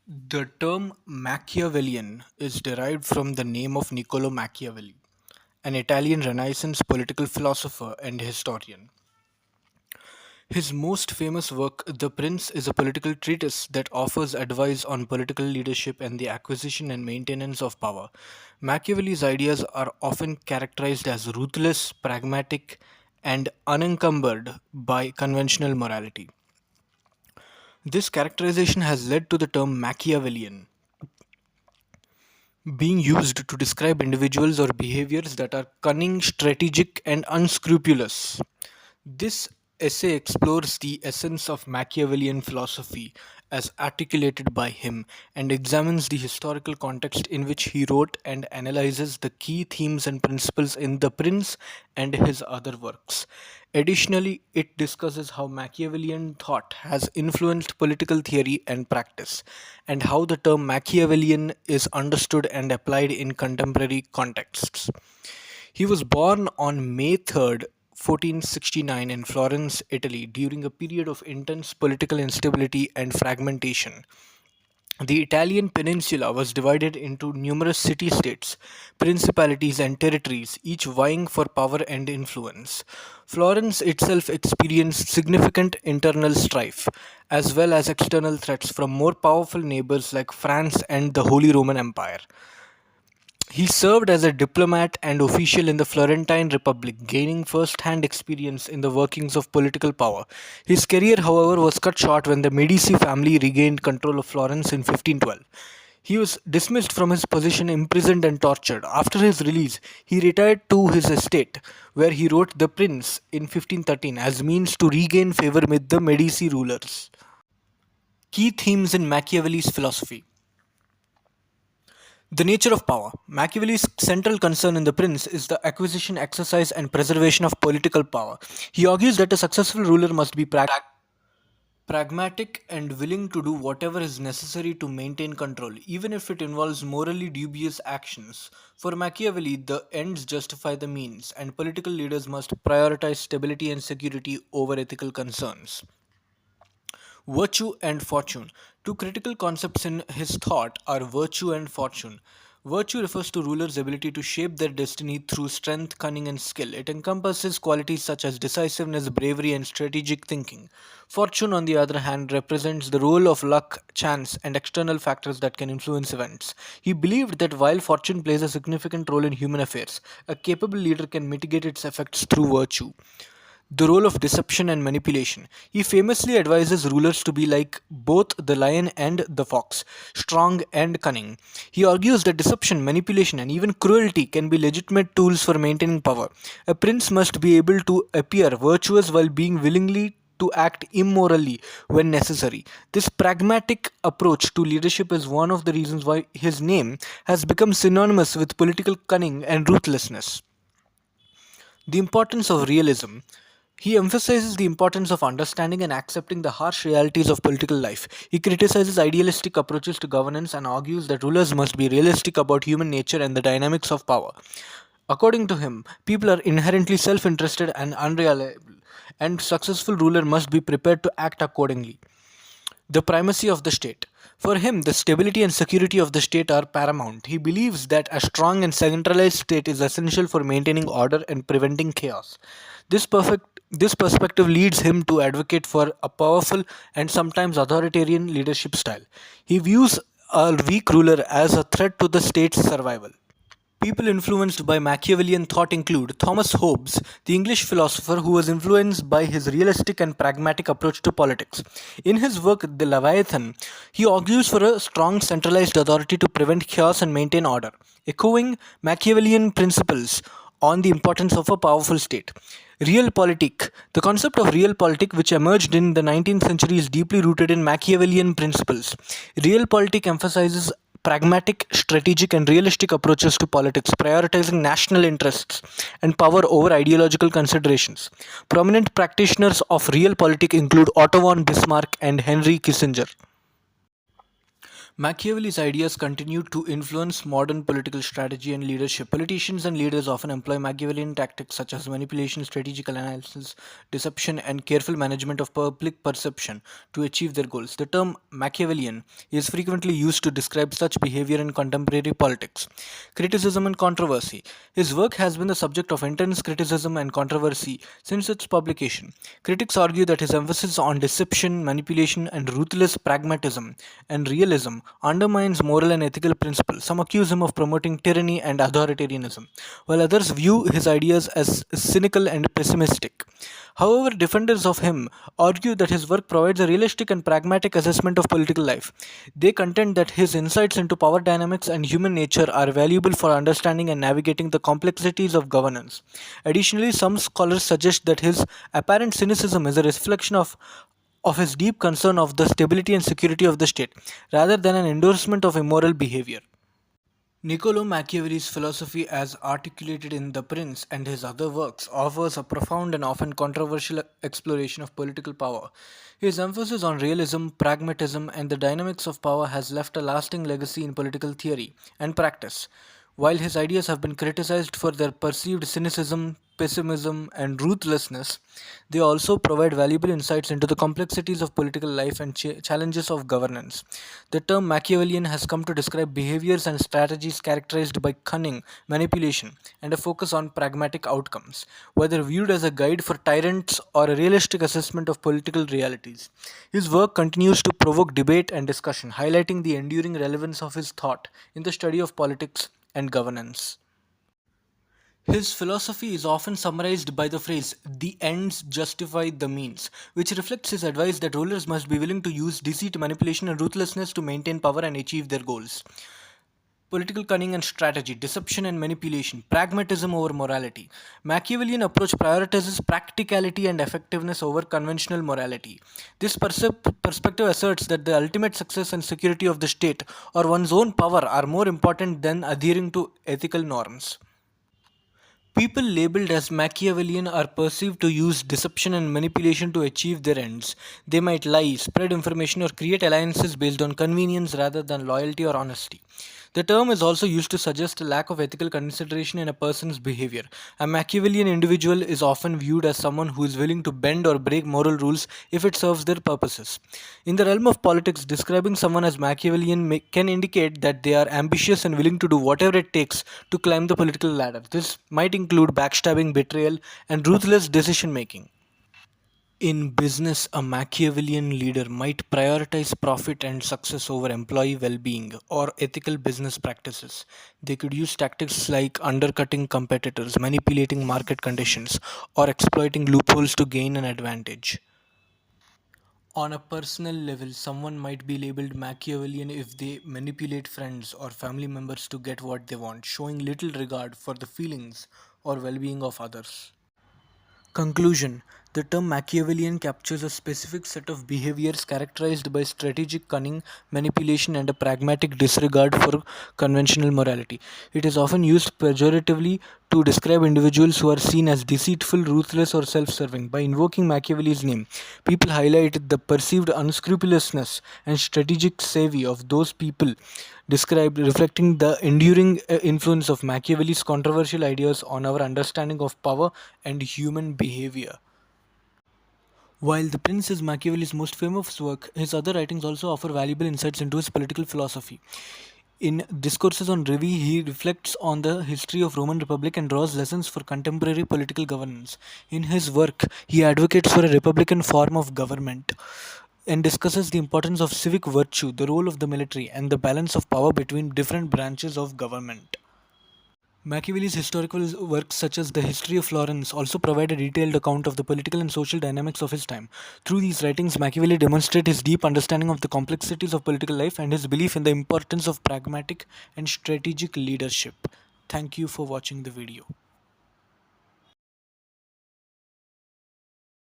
The term Machiavellian is derived from the name of Niccolo Machiavelli, an Italian Renaissance political philosopher and historian. His most famous work, The Prince, is a political treatise that offers advice on political leadership and the acquisition and maintenance of power. Machiavelli's ideas are often characterized as ruthless, pragmatic, and unencumbered by conventional morality. This characterization has led to the term Machiavellian being used to describe individuals or behaviors that are cunning, strategic, and unscrupulous. This essay explores the essence of Machiavellian philosophy as articulated by him and examines the historical context in which he wrote and analyzes the key themes and principles in The Prince and his other works. Additionally, it discusses how Machiavellian thought has influenced political theory and practice, and how the term Machiavellian is understood and applied in contemporary contexts. He was born on May 3rd, 1469, in Florence, Italy, during a period of intense political instability and fragmentation. The Italian peninsula was divided into numerous city states, principalities, and territories, each vying for power and influence. Florence itself experienced significant internal strife, as well as external threats from more powerful neighbors like France and the Holy Roman Empire. He served as a diplomat and official in the Florentine Republic, gaining first-hand experience in the workings of political power. His career, however, was cut short when the Medici family regained control of Florence in 1512. He was dismissed from his position, imprisoned, and tortured. After his release, he retired to his estate, where he wrote The Prince in 1513 as means to regain favor with the Medici rulers. Key themes in Machiavelli's philosophy. The nature of power. Machiavelli's central concern in The Prince is the acquisition, exercise, and preservation of political power. He argues that a successful ruler must be pragmatic and willing to do whatever is necessary to maintain control, even if it involves morally dubious actions. For Machiavelli, the ends justify the means, and political leaders must prioritize stability and security over ethical concerns. Virtue and fortune. Two critical concepts in his thought are virtue and fortune. Virtue refers to rulers' ability to shape their destiny through strength, cunning, and skill. It encompasses qualities such as decisiveness, bravery, and strategic thinking. Fortune, on the other hand, represents the role of luck, chance, and external factors that can influence events. He believed that while fortune plays a significant role in human affairs, a capable leader can mitigate its effects through virtue. The role of deception and manipulation. He famously advises rulers to be like both the lion and the fox, strong and cunning. He argues that deception, manipulation, and even cruelty can be legitimate tools for maintaining power. A prince must be able to appear virtuous while being willingly to act immorally when necessary. This pragmatic approach to leadership is one of the reasons why his name has become synonymous with political cunning and ruthlessness. The importance of realism. He emphasizes the importance of understanding and accepting the harsh realities of political life. He criticizes idealistic approaches to governance and argues that rulers must be realistic about human nature and the dynamics of power. According to him, people are inherently self interested and unreliable, and successful ruler must be prepared to act accordingly. The primacy of the state. For him, the stability and security of the state are paramount. He believes that a strong and centralized state is essential for maintaining order and preventing chaos. This perspective leads him to advocate for a powerful and sometimes authoritarian leadership style. He views a weak ruler as a threat to the state's survival. People influenced by Machiavellian thought include Thomas Hobbes, the English philosopher who was influenced by his realistic and pragmatic approach to politics. In his work The Leviathan, he argues for a strong centralized authority to prevent chaos and maintain order, echoing Machiavellian principles on the importance of a powerful state. Realpolitik. The concept of realpolitik, which emerged in the 19th century, is deeply rooted in Machiavellian principles. Realpolitik emphasizes pragmatic, strategic, and realistic approaches to politics, prioritizing national interests and power over ideological considerations. Prominent practitioners of realpolitik include Otto von Bismarck and Henry Kissinger. Machiavelli's ideas continued to influence modern political strategy and leadership. Politicians and leaders often employ Machiavellian tactics such as manipulation, strategic analysis, deception, and careful management of public perception to achieve their goals. The term Machiavellian is frequently used to describe such behavior in contemporary politics. Criticism and controversy. His work has been the subject of intense criticism and controversy since its publication. Critics argue that his emphasis on deception, manipulation, and ruthless pragmatism and realism undermines moral and ethical principles. Some accuse him of promoting tyranny and authoritarianism, while others view his ideas as cynical and pessimistic. However, defenders of him argue that his work provides a realistic and pragmatic assessment of political life. They contend that his insights into power dynamics and human nature are valuable for understanding and navigating the complexities of governance. Additionally, some scholars suggest that his apparent cynicism is a reflection of his deep concern of the stability and security of the state, rather than an endorsement of immoral behavior. Niccolo Machiavelli's philosophy, as articulated in The Prince and his other works, offers a profound and often controversial exploration of political power. His emphasis on realism, pragmatism, and the dynamics of power has left a lasting legacy in political theory and practice. While his ideas have been criticized for their perceived cynicism, pessimism, and ruthlessness, they also provide valuable insights into the complexities of political life and challenges of governance. The term Machiavellian has come to describe behaviors and strategies characterized by cunning, manipulation, and a focus on pragmatic outcomes, whether viewed as a guide for tyrants or a realistic assessment of political realities. His work continues to provoke debate and discussion, highlighting the enduring relevance of his thought in the study of politics and governance. His philosophy is often summarized by the phrase, the ends justify the means, which reflects his advice that rulers must be willing to use deceit, manipulation, and ruthlessness to maintain power and achieve their goals. Political cunning and strategy, deception and manipulation, pragmatism over morality. Machiavellian approach prioritizes practicality and effectiveness over conventional morality. This perspective asserts that the ultimate success and security of the state or one's own power are more important than adhering to ethical norms. People labeled as Machiavellian are perceived to use deception and manipulation to achieve their ends. They might lie, spread information, or create alliances based on convenience rather than loyalty or honesty. The term is also used to suggest a lack of ethical consideration in a person's behavior. A Machiavellian individual is often viewed as someone who is willing to bend or break moral rules if it serves their purposes. In the realm of politics, describing someone as Machiavellian can indicate that they are ambitious and willing to do whatever it takes to climb the political ladder. This might include backstabbing, betrayal, and ruthless decision making. In business, a Machiavellian leader might prioritize profit and success over employee well being or ethical business practices. They could use tactics like undercutting competitors, manipulating market conditions, or exploiting loopholes to gain an advantage. On a personal level, someone might be labeled Machiavellian if they manipulate friends or family members to get what they want, showing little regard for the feelings or well being of others. Conclusion. The term Machiavellian captures a specific set of behaviors characterized by strategic cunning, manipulation, and a pragmatic disregard for conventional morality. It is often used pejoratively to describe individuals who are seen as deceitful, ruthless, or self serving. By invoking Machiavelli's name, people highlight the perceived unscrupulousness and strategic savvy of those people described, reflecting the enduring influence of Machiavelli's controversial ideas on our understanding of power and human behavior. While The Prince is Machiavelli's most famous work, his other writings also offer valuable insights into his political philosophy. In Discourses on Revie, he reflects on the history of Roman Republic and draws lessons for contemporary political governance. In his work, he advocates for a republican form of government and discusses the importance of civic virtue, the role of the military, and the balance of power between different branches of government. Machiavelli's historical works such as The History of Florence also provide a detailed account of the political and social dynamics of his time. Through these writings, Machiavelli demonstrates his deep understanding of the complexities of political life and his belief in the importance of pragmatic and strategic leadership. Thank you for watching the video.